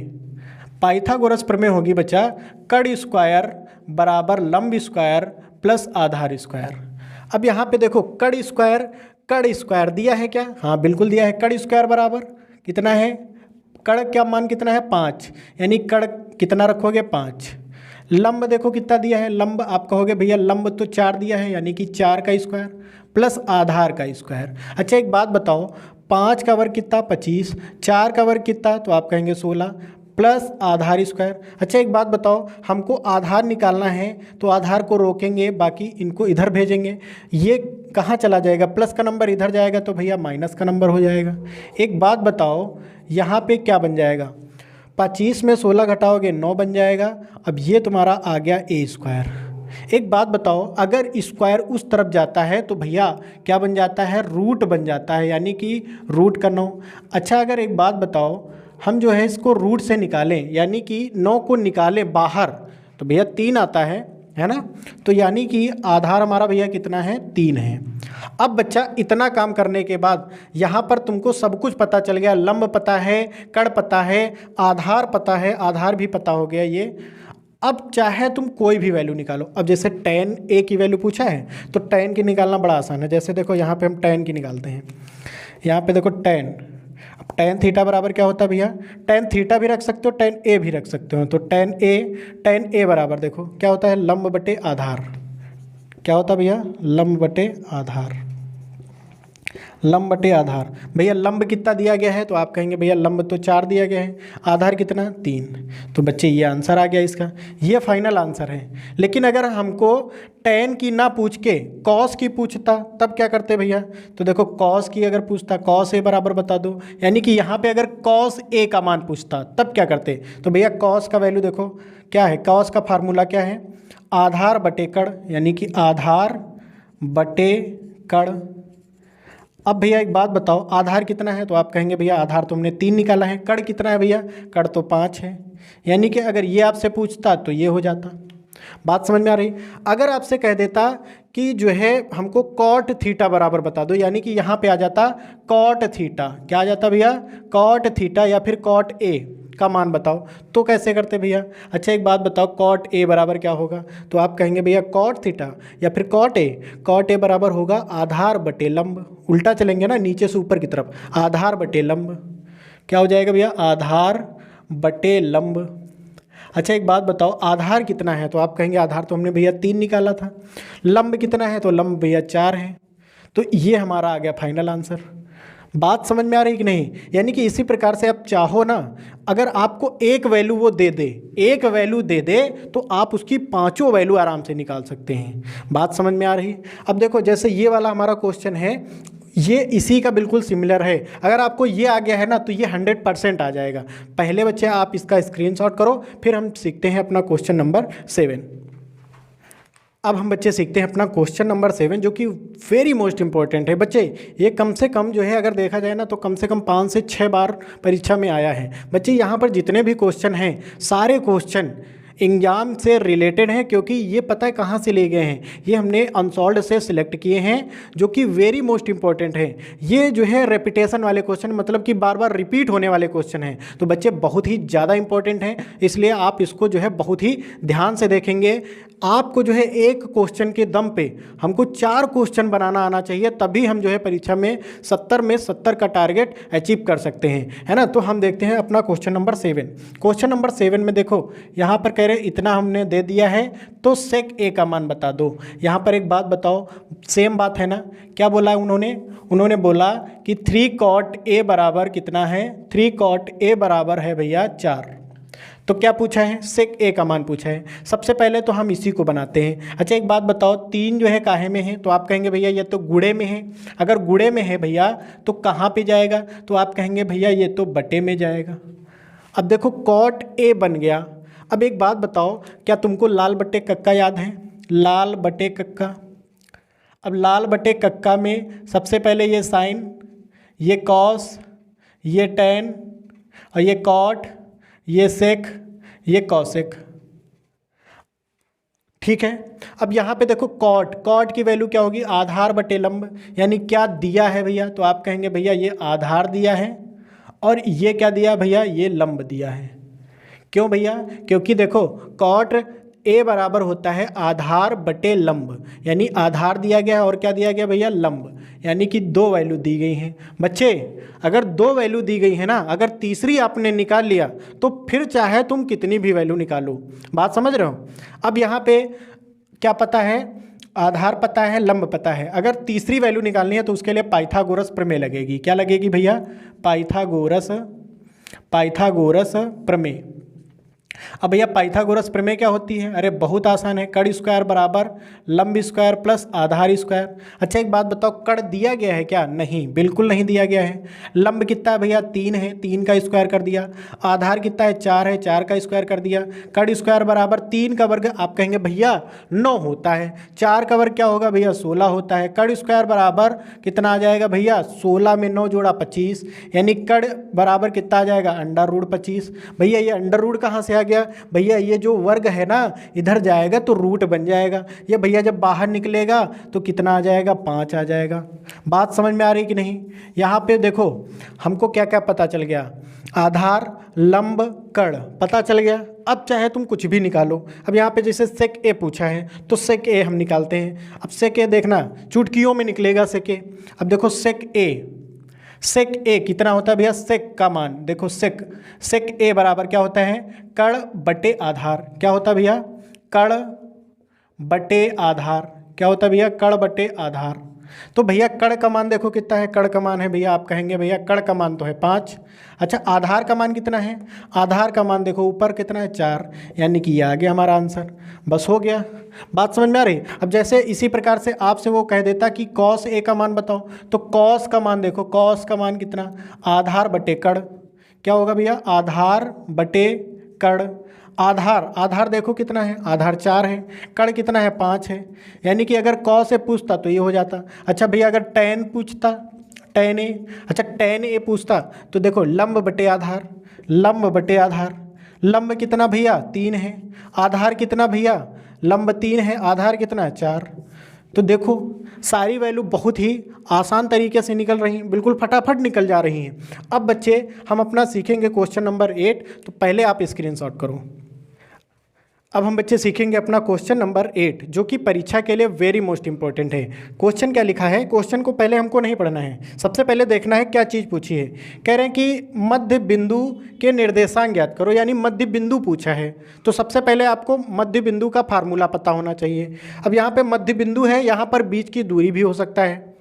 पाइथागोरस प्रमेय होगी बच्चा, कड़ स्क्वायर बराबर लंब स्क्वायर प्लस आधार स्क्वायर। अब यहाँ पे देखो कड़ स्क्वायर दिया है क्या, हाँ बिल्कुल दिया है। कड़ स्क्वायर बराबर कितना है, कड़ क्या मान कितना है 5, यानी कड़ कितना रखोगे 5। लंब देखो कितना दिया है, लंब आप कहोगे भैया लंब तो 4 दिया है, यानी कि 4 का स्क्वायर प्लस आधार का स्क्वायर। अच्छा एक बात बताओ, 5 का वर्ग कितना 25, 4 का वर्ग कितना, तो आप कहेंगे 16 प्लस आधार स्क्वायर। अच्छा एक बात बताओ, हमको आधार निकालना है तो आधार को रोकेंगे, बाकी इनको इधर भेजेंगे। ये कहाँ चला जाएगा, प्लस का नंबर इधर जाएगा तो भैया माइनस का नंबर हो जाएगा। एक बात बताओ, यहाँ पे क्या बन जाएगा, 25 में 16 घटाओगे 9 बन जाएगा। अब ये तुम्हारा आ गया ए स्क्वायर। एक बात बताओ, अगर स्क्वायर उस तरफ जाता है तो भैया क्या बन जाता है, रूट बन जाता है, यानी कि रूट का 9। अच्छा अगर एक बात बताओ, हम जो है इसको रूट से निकालें, यानी कि 9 को निकालें बाहर, तो भैया 3 आता है ना। तो यानी कि आधार हमारा भैया कितना है, 3 है। अब बच्चा इतना काम करने के बाद यहाँ पर तुमको सब कुछ पता चल गया, लंब पता है, कड़ पता है, आधार पता है, आधार भी पता हो गया ये। अब चाहे तुम कोई भी वैल्यू निकालो। अब जैसे tan a की वैल्यू पूछा है तो tan की निकालना बड़ा आसान है। जैसे देखो यहाँ पे हम tan की निकालते हैं, यहाँ पे देखो tan, अब tan थीटा बराबर क्या होता है भैया, tan थीटा भी रख सकते हो, tan a भी रख सकते हो। तो tan a बराबर देखो क्या होता है, लंब बटे आधार। क्या होता है भैया, लंब बटे आधार, लंब बटे आधार। भैया लंब कितना दिया गया है, तो आप कहेंगे भैया लंब तो 4 दिया गया है, आधार कितना 3। तो बच्चे ये आंसर आ गया इसका, ये फाइनल आंसर है। लेकिन अगर हमको tan की ना पूछ के cos की पूछता तब क्या करते भैया, तो देखो cos की अगर पूछता, cos a बराबर बता दो, यानी कि यहाँ पे अगर cos a का मान पूछता तब क्या करते, तो भैया cos का वैल्यू देखो क्या है, cos का फार्मूला क्या है, आधार बटे कड़, यानी कि आधार बटे कड़। अब भैया एक बात बताओ, आधार कितना है, तो आप कहेंगे भैया आधार तो हमने 3 निकाला है, कड़ कितना है भैया, कड़ तो 5 है। यानी कि अगर ये आपसे पूछता तो ये हो जाता। बात समझ में आ रही। अगर आपसे कह देता कि जो है हमको कॉट थीटा बराबर बता दो, यानी कि यहाँ पे आ जाता कॉट थीटा, क्या आ जाता भैया, कॉट थीटा या फिर कॉट ए का मान बताओ, तो कैसे करते भैया। अच्छा एक बात बताओ, कॉट ए बराबर क्या होगा, तो आप कहेंगे भैया कॉट थीटा या फिर कॉट ए बराबर होगा आधार बटे लंब। उल्टा चलेंगे ना, नीचे से ऊपर की तरफ, आधार बटे लंब। क्या हो जाएगा भैया, आधार बटे लंब। अच्छा एक बात बताओ, आधार कितना है, तो आप कहेंगे आधार तो हमने भैया 3 निकाला था, लंब कितना है, तो लंब भैया 4 है। तो ये हमारा आ गया फाइनल आंसर। बात समझ में आ रही कि नहीं। यानी कि इसी प्रकार से आप चाहो ना, अगर आपको एक वैल्यू वो दे दे, एक वैल्यू दे दे, तो आप उसकी 5 वैल्यू आराम से निकाल सकते हैं। बात समझ में आ रही। अब देखो जैसे ये वाला हमारा क्वेश्चन है, ये इसी का बिल्कुल सिमिलर है। अगर आपको ये आ गया है ना तो ये 100% आ जाएगा। पहले बच्चे आप इसका स्क्रीनशॉट करो, फिर हम सीखते हैं अपना क्वेश्चन नंबर 7। अब हम बच्चे सीखते हैं अपना क्वेश्चन नंबर 7, जो कि वेरी मोस्ट इंपॉर्टेंट है बच्चे। ये कम से कम जो है अगर देखा जाए ना तो कम से कम 5 से 6 बार परीक्षा में आया है बच्चे। यहाँ पर जितने भी क्वेश्चन हैं, सारे क्वेश्चन एग्जाम से रिलेटेड हैं, क्योंकि ये पता है कहाँ से ले गए हैं, ये हमने अनसॉल्व्ड से सिलेक्ट किए हैं, जो कि वेरी मोस्ट इंपॉर्टेंट है। ये जो है रेपिटेशन वाले क्वेश्चन, मतलब कि बार बार रिपीट होने वाले क्वेश्चन हैं, तो बच्चे बहुत ही ज़्यादा इंपॉर्टेंट हैं। इसलिए आप इसको जो है बहुत ही ध्यान से देखेंगे। आपको जो है एक क्वेश्चन के दम पे हमको 4 क्वेश्चन बनाना आना चाहिए, तभी हम जो है परीक्षा में 70 में 70 का टारगेट अचीव कर सकते हैं, है ना। तो हम देखते हैं अपना क्वेश्चन नंबर 7। क्वेश्चन नंबर 7 में देखो यहाँ पर कह रहे रे इतना हमने दे दिया है, तो सेक ए का मान बता दो। यहाँ पर एक बात बताओ, सेम बात है ना, क्या बोला उन्होंने बोला कि 3 cot ए बराबर कितना है, 3 cot ए बराबर है भैया 4। तो क्या पूछा है, सेक ए का मान पूछा है। सबसे पहले तो हम इसी को बनाते हैं। अच्छा एक बात बताओ, 3 जो है काहे में है, तो आप कहेंगे भैया ये तो गुणे में है। अगर गुणे में है भैया तो कहाँ पे जाएगा, तो आप कहेंगे भैया ये तो बटे में जाएगा। अब देखो cot ए बन गया। अब एक बात बताओ, क्या तुमको लाल बटे कक्का याद है, लाल बटे कक्का। अब लाल बटे कक्का में सबसे पहले ये साइन, ये कॉस, ये टेन, और ये कॉट, ये सेक, ये कॉसेक, ठीक है। अब यहाँ पे देखो कॉट की वैल्यू क्या होगी, आधार बटे लंब, यानी क्या दिया है भैया, तो आप कहेंगे भैया ये आधार दिया है, और ये क्या दिया भैया, ये लंब दिया है। क्यों भैया, क्योंकि देखो cot ए बराबर होता है आधार बटे लंब, यानी आधार दिया गया है और क्या दिया गया भैया, लंब, यानी कि 2 वैल्यू दी गई हैं। बच्चे अगर 2 वैल्यू दी गई है ना, अगर तीसरी आपने निकाल लिया तो फिर चाहे तुम कितनी भी वैल्यू निकालो, बात समझ रहे हो। अब यहाँ पे क्या पता है, आधार पता है, लंब पता है। अगर तीसरी वैल्यू निकालनी है तो उसके लिए पाइथागोरस प्रमेय लगेगी। क्या लगेगी भैया, पाइथागोरस प्रमेय। अब भैया पाइथागोरस प्रमेय क्या होती है, अरे बहुत आसान है, कड़ स्क्वायर बराबर लंब स्क्वायर प्लस आधार स्क्वायर। अच्छा एक बात बताओ, कड़ दिया गया है क्या, नहीं, बिल्कुल नहीं दिया गया है। लंब कितना है भैया, 3 है, 3 का स्क्वायर कर दिया। आधार कितना है, 4 है, 4 का स्क्वायर कर दिया। कड़ स्क्वायर बराबर 3 का वर्ग, आप कहेंगे भैया 9 होता है, 4 का वर्ग क्या होगा भैया, 16 होता है। कड़ स्क्वायर बराबर कितना आ जाएगा भैया, 16 में 9 जोड़ा 25, यानी कड़ बराबर कितना आ जाएगा, अंडर रूट 25। भैया ये अंडर रूट कहाँ से आ गया भैया, ये जो वर्ग है ना इधर जाएगा तो रूट बन जाएगा, ये भैया जब बाहर निकलेगा तो कितना आ जाएगा, 5 आ जाएगा। बात समझ में आ रही कि नहीं। यहाँ पे देखो हमको क्या क्या पता चल गया, आधार, लंब, कड़ पता चल गया। अब चाहे तुम कुछ भी निकालो। अब यहाँ पे जैसे सेक ए पूछा है तो सेक ए हम निकालते हैं। अब सेक ए देखना चुटकियों में निकलेगा सेक ए। अब देखो सेक ए कितना होता है भैया, सेक का मान देखो, सेक ए बराबर क्या होता है, कड़ बटे आधार। क्या होता है भैया, कड़ बटे आधार। क्या होता है भैया, कड़ बटे आधार। तो भैया कड़ का मान देखो कितना है, कड़ का मान है भैया, आप कहेंगे भैया कड़ का मान तो है 5। अच्छा आधार का मान कितना है, आधार का मान देखो ऊपर कितना है, 4, यानी कि ये आ गया हमारा आंसर। बस हो गया, बात समझ में आ रही। अब जैसे इसी प्रकार से आपसे वो कह देता कि कॉस ए का मान बताओ, तो कॉस का मान देखो, कॉस का मान कितना, आधार बटे कड़। क्या होगा भैया, आधार बटे कड़। आधार देखो कितना है, आधार 4 है, कड़ कितना है, 5 है, यानी कि अगर कॉस से पूछता तो ये हो जाता। अच्छा भैया अगर टेन पूछता, टेन ए, अच्छा टेन ए पूछता तो देखो लंब बटे आधार, लंब कितना भैया, 3 है, आधार कितना भैया, लंब 3 है, आधार कितना है, 4। तो देखो सारी वैल्यू बहुत ही आसान तरीके से निकल रही हैं, बिल्कुल फटाफट निकल जा रही हैं। अब बच्चे हम अपना सीखेंगे क्वेश्चन नंबर 8, तो पहले आप स्क्रीनशॉट करो। अब हम बच्चे सीखेंगे अपना क्वेश्चन नंबर 8, जो कि परीक्षा के लिए वेरी मोस्ट इंपॉर्टेंट है। क्वेश्चन क्या लिखा है, क्वेश्चन को पहले हमको नहीं पढ़ना है, सबसे पहले देखना है क्या चीज़ पूछी है। कह रहे हैं कि मध्य बिंदु के निर्देशांक ज्ञात करो, यानी मध्य बिंदु पूछा है। तो सबसे पहले आपको मध्य बिंदु का फार्मूला पता होना चाहिए। अब यहाँ पे मध्य बिंदु है, यहाँ पर बीच की दूरी भी हो सकता है,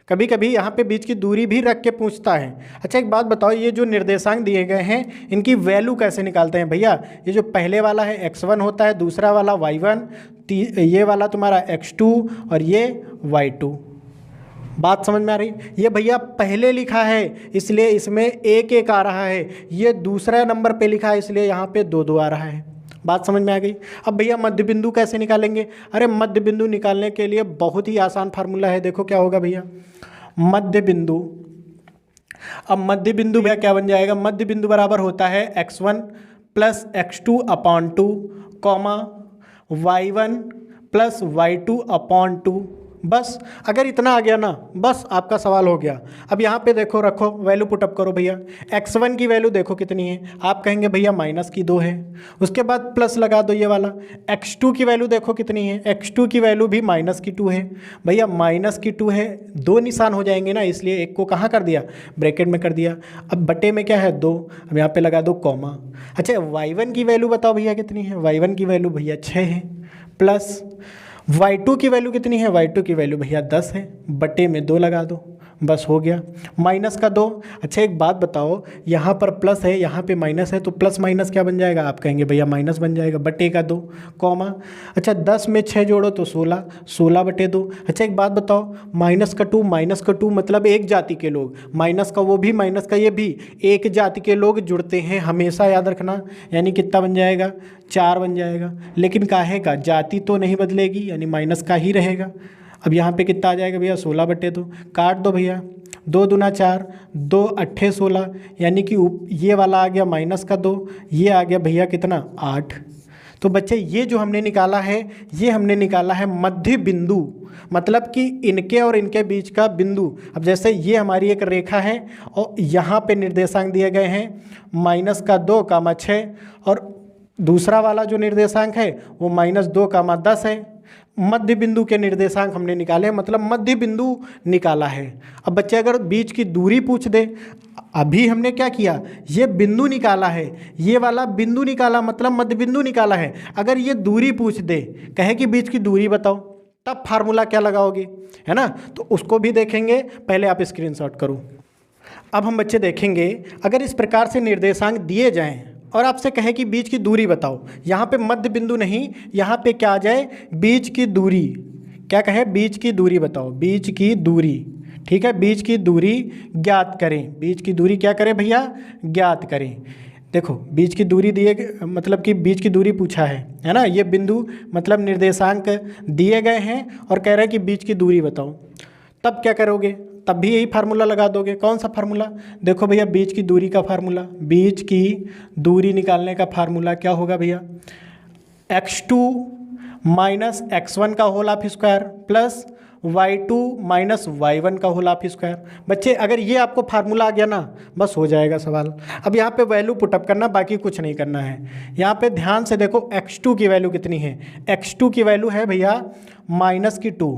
कभी कभी यहाँ पे बीच की दूरी भी रख के पूछता है। अच्छा एक बात बताओ, ये जो निर्देशांक दिए गए हैं इनकी वैल्यू कैसे निकालते हैं भैया। ये जो पहले वाला है x1 होता है, दूसरा वाला y1, ये वाला तुम्हारा x2 और ये y2। बात समझ में आ रही। ये भैया पहले लिखा है इसलिए इसमें 1 आ रहा है, ये दूसरा नंबर पे लिखा है इसलिए यहाँ पे 2 आ रहा है। बात समझ में आ गई। अब भैया मध्य बिंदु कैसे निकालेंगे, अरे मध्य बिंदु निकालने के लिए बहुत ही आसान फार्मूला है। देखो क्या होगा भैया, मध्य बिंदु, अब मध्य बिंदु भैया क्या बन जाएगा, मध्य बिंदु बराबर होता है x1 plus x2 upon 2 comma y1 plus y2 upon 2 बस अगर इतना आ गया ना, बस आपका सवाल हो गया। अब यहाँ पे देखो, रखो वैल्यू पुटअप करो भैया। x1 की वैल्यू देखो कितनी है, आप कहेंगे भैया -2 है। उसके बाद प्लस लगा दो ये वाला। x2 की वैल्यू देखो कितनी है, x2 की वैल्यू भी -2 है। भैया -2 है, 2 निशान हो जाएंगे ना, इसलिए एक को कहाँ कर दिया, ब्रैकेट में कर दिया। अब बटे में क्या है 2, अब यहाँ पे लगा दो कॉमा। अच्छा y1 की वैल्यू बताओ भैया कितनी है, y1 की वैल्यू भैया 6 है। प्लस y2 की वैल्यू कितनी है, y2 की वैल्यू भैया 10 है, बटे में 2 लगा दो, बस हो गया। -2। अच्छा एक बात बताओ, यहाँ पर प्लस है, यहाँ पे माइनस है, तो प्लस माइनस क्या बन जाएगा, आप कहेंगे भैया माइनस बन जाएगा, बटे का 2 कॉमा। अच्छा 10 में 6 जोड़ो तो 16, 16 बटे 2। अच्छा एक बात बताओ, -2 मतलब एक जाति के लोग, माइनस का वो भी माइनस का ये भी, एक जाति के लोग जुड़ते हैं हमेशा, याद रखना। यानी कितना बन जाएगा, 4 बन जाएगा। लेकिन काहे का, जाति तो नहीं बदलेगी, यानी माइनस का ही रहेगा। अब यहाँ पे कितना आ जाएगा भैया, 16 बटे 2, काट दो भैया, 2 दूना 4, 2 अट्ठे 16, यानी कि ये वाला आ गया -2, ये आ गया भैया कितना, 8। तो बच्चे ये जो हमने निकाला है, ये हमने निकाला है मध्य बिंदु, मतलब कि इनके और इनके बीच का बिंदु। अब जैसे ये हमारी एक रेखा है और यहाँ पे निर्देशांक दिए गए हैं -2, 6, और दूसरा वाला जो निर्देशांक है वो -2, 10 है। मध्य बिंदु के निर्देशांक हमने निकाले, मतलब मध्य बिंदु निकाला है। अब बच्चे अगर बीच की दूरी पूछ दे, अभी हमने क्या किया, ये बिंदु निकाला है, ये वाला बिंदु निकाला, मतलब मध्य बिंदु निकाला है। अगर ये दूरी पूछ दे, कहे कि बीच की दूरी बताओ, तब फार्मूला क्या लगाओगे, है ना, तो उसको भी देखेंगे। पहले आप स्क्रीनशॉट करो। अब हम बच्चे देखेंगे, अगर इस प्रकार से निर्देशांक दिए जाएं और आपसे कहे कि बीच की दूरी बताओ, यहाँ पे मध्य बिंदु नहीं, यहाँ पे क्या आ जाए, बीच की दूरी। क्या कहे, बीच की दूरी बताओ, बीच की दूरी, ठीक है, बीच की दूरी ज्ञात करें। बीच की दूरी क्या करें भैया, ज्ञात करें। देखो बीच की दूरी दिए, मतलब कि बीच की दूरी पूछा है ना, ये बिंदु मतलब निर्देशांक दिए गए हैं और कह रहे हैं कि बीच की दूरी बताओ। तब क्या करोगे, तब भी यही फार्मूला लगा दोगे। कौन सा फार्मूला, देखो भैया बीच की दूरी का फार्मूला, बीच की दूरी निकालने का फार्मूला क्या होगा भैया, x2 माइनस x1 का whole of square plus y2 minus y1 का होल ऑफ स्क्वायर। बच्चे अगर ये आपको फार्मूला आ गया ना, बस हो जाएगा सवाल। अब यहाँ पे वैल्यू पुटअप करना, बाकी कुछ नहीं करना है। यहाँ पे ध्यान से देखो x2 की वैल्यू कितनी है, x2 की वैल्यू है भैया -2।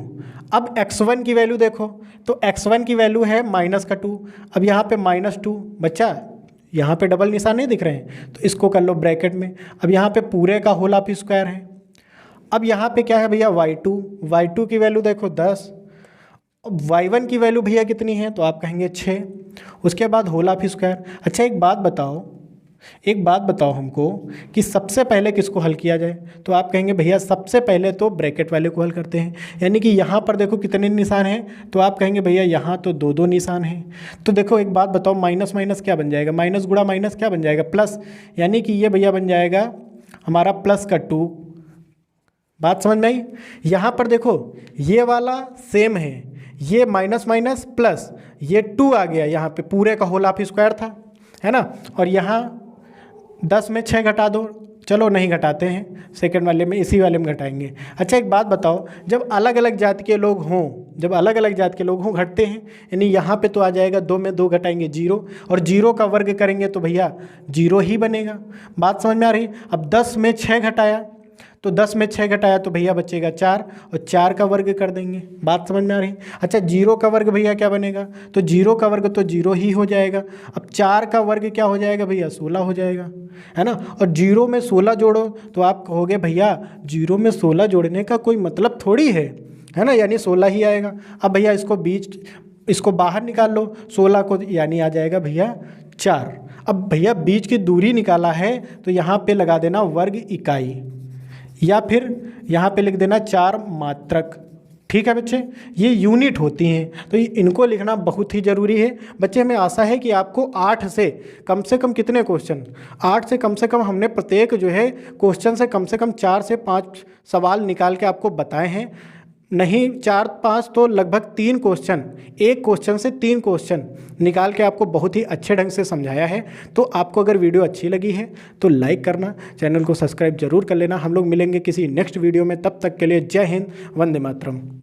अब x1 की वैल्यू देखो, तो x1 की वैल्यू है -2। अब यहाँ पे -2, बच्चा यहाँ पे डबल निशान नहीं दिख रहे हैं, तो इसको कर लो ब्रैकेट में। अब यहाँ पे पूरे का होल ऑफ स्क्वायर है। अब यहाँ पे क्या है भैया, y2 की वैल्यू देखो 10। अब y1 की वैल्यू भैया कितनी है, तो आप कहेंगे 6। उसके बाद होल ऑफ स्क्वायर। अच्छा एक बात बताओ हमको कि सबसे पहले किसको हल किया जाए, तो आप कहेंगे भैया सबसे पहले तो ब्रैकेट वाले को हल करते हैं। यानी कि यहाँ पर देखो कितने निशान हैं, तो आप कहेंगे भैया यहाँ तो 2 निशान हैं। तो देखो एक बात बताओ, माइनस माइनस क्या बन जाएगा, माइनस गुणा माइनस क्या बन जाएगा, प्लस। यानी कि ये भैया बन जाएगा हमारा +2। बात समझ में आई। यहाँ पर देखो ये वाला सेम है, ये माइनस माइनस प्लस, ये 2 आ गया, यहाँ पे पूरे का होल ऑफ स्क्वायर था, है ना। और यहाँ 10 में 6 घटा दो, चलो नहीं घटाते हैं, सेकंड वाले में, इसी वाले में घटाएंगे। अच्छा एक बात बताओ, जब अलग अलग जाति के लोग हों, घटते हैं, यानी यहाँ पे तो आ जाएगा 2 में 2 घटाएंगे 0, और 0 का वर्ग करेंगे तो भैया 0 ही बनेगा। बात समझ में आ रही। अब 10 में 6 घटाया, तो 10 में 6 घटाया तो भैया बचेगा 4, और 4 का वर्ग कर देंगे। बात समझ में आ रही। अच्छा 0 का वर्ग भैया क्या बनेगा, तो 0 का वर्ग तो 0 ही हो जाएगा। अब 4 का वर्ग क्या हो जाएगा भैया, 16 हो जाएगा, है ना। और 0 में 16 जोड़ो तो आप कहोगे भैया 0 में 16 जोड़ने का कोई मतलब थोड़ी है ना, यानी 16 ही आएगा। अब भैया इसको बाहर निकाल लो, 16 को, यानी आ जाएगा भैया 4। अब भैया बीच की दूरी निकाला है तो यहाँ पे लगा देना वर्ग इकाई, या फिर यहाँ पे लिख देना 4 मात्रक। ठीक है बच्चे, ये यूनिट होती हैं, तो इनको लिखना बहुत ही ज़रूरी है। बच्चे हमें आशा है कि आपको 8 से कम कितने क्वेश्चन, 8 से कम हमने प्रत्येक जो है क्वेश्चन से कम 4 से 5 सवाल निकाल के आपको बताए हैं। नहीं 4-5 तो लगभग 3 क्वेश्चन, एक क्वेश्चन से 3 क्वेश्चन निकाल के आपको बहुत ही अच्छे ढंग से समझाया है। तो आपको अगर वीडियो अच्छी लगी है तो लाइक करना, चैनल को सब्सक्राइब जरूर कर लेना। हम लोग मिलेंगे किसी नेक्स्ट वीडियो में, तब तक के लिए जय हिंद, वंदे मातरम।